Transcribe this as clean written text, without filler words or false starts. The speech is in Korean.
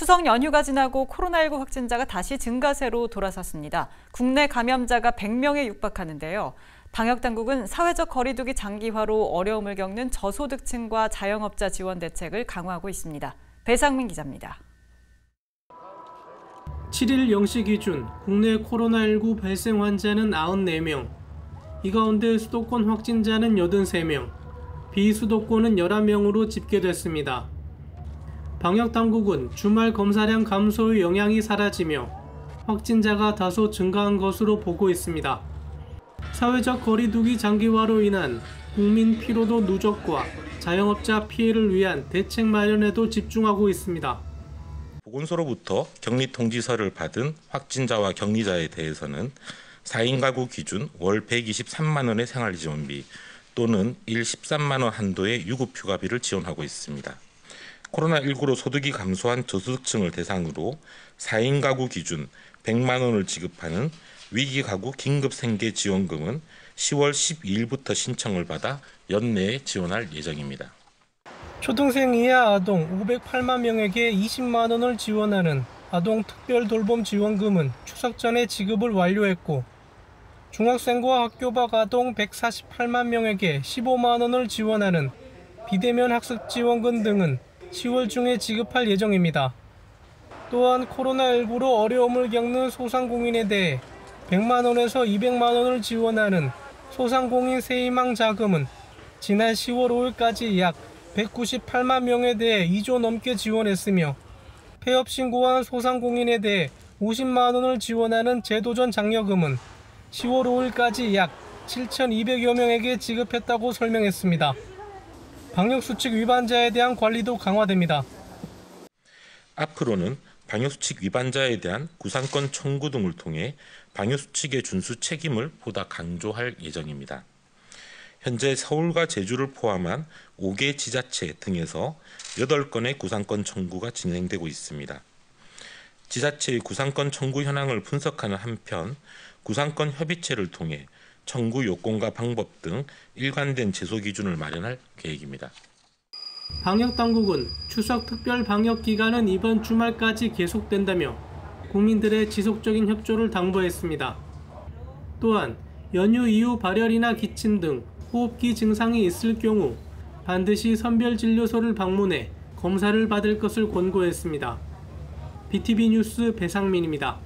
추석 연휴가 지나고 코로나19 확진자가 다시 증가세로 돌아섰습니다. 국내 감염자가 100명에 육박하는데요. 방역당국은 사회적 거리두기 장기화로 어려움을 겪는 저소득층과 자영업자 지원 대책을 강화하고 있습니다. 배상민 기자입니다. 7일 0시 기준 국내 코로나19 발생 환자는 94명, 이 가운데 수도권 확진자는 83명, 비수도권은 11명으로 집계됐습니다. 방역당국은 주말 검사량 감소의 영향이 사라지며 확진자가 다소 증가한 것으로 보고 있습니다. 사회적 거리두기 장기화로 인한 국민 피로도 누적과 자영업자 피해를 위한 대책 마련에도 집중하고 있습니다. 보건소로부터 격리 통지서를 받은 확진자와 격리자에 대해서는 4인 가구 기준 월 123만 원의 생활지원비 또는 일 13만 원 한도의 유급휴가비를 지원하고 있습니다. 코로나19로 소득이 감소한 저소득층을 대상으로 4인 가구 기준 100만 원을 지급하는 위기가구 긴급생계지원금은 10월 12일부터 신청을 받아 연내에 지원할 예정입니다. 초등생 이하 아동 508만 명에게 20만 원을 지원하는 아동 특별돌봄 지원금은 추석 전에 지급을 완료했고, 중학생과 학교 밖 아동 148만 명에게 15만 원을 지원하는 비대면 학습 지원금 등은 10월 중에 지급할 예정입니다. 또한 코로나19로 어려움을 겪는 소상공인에 대해 100만 원에서 200만 원을 지원하는 소상공인 새희망 자금은 지난 10월 5일까지 약 198만 명에 대해 2조 넘게 지원했으며, 폐업 신고한 소상공인에 대해 50만 원을 지원하는 제도전 장려금은 10월 5일까지 약 7,200여 명에게 지급했다고 설명했습니다. 방역수칙 위반자에 대한 관리도 강화됩니다. 앞으로는 방역수칙 위반자에 대한 구상권 청구 등을 통해 방역수칙의 준수 책임을 보다 강조할 예정입니다. 현재 서울과 제주를 포함한 5개 지자체 등에서 8건의 구상권 청구가 진행되고 있습니다. 지자체의 구상권 청구 현황을 분석하는 한편 구상권 협의체를 통해 청구 요건과 방법 등 일관된 제소 기준을 마련할 계획입니다. 방역당국은 추석 특별 방역 기간은 이번 주말까지 계속된다며 국민들의 지속적인 협조를 당부했습니다. 또한 연휴 이후 발열이나 기침 등 호흡기 증상이 있을 경우 반드시 선별진료소를 방문해 검사를 받을 것을 권고했습니다. BTV 뉴스 배상민입니다.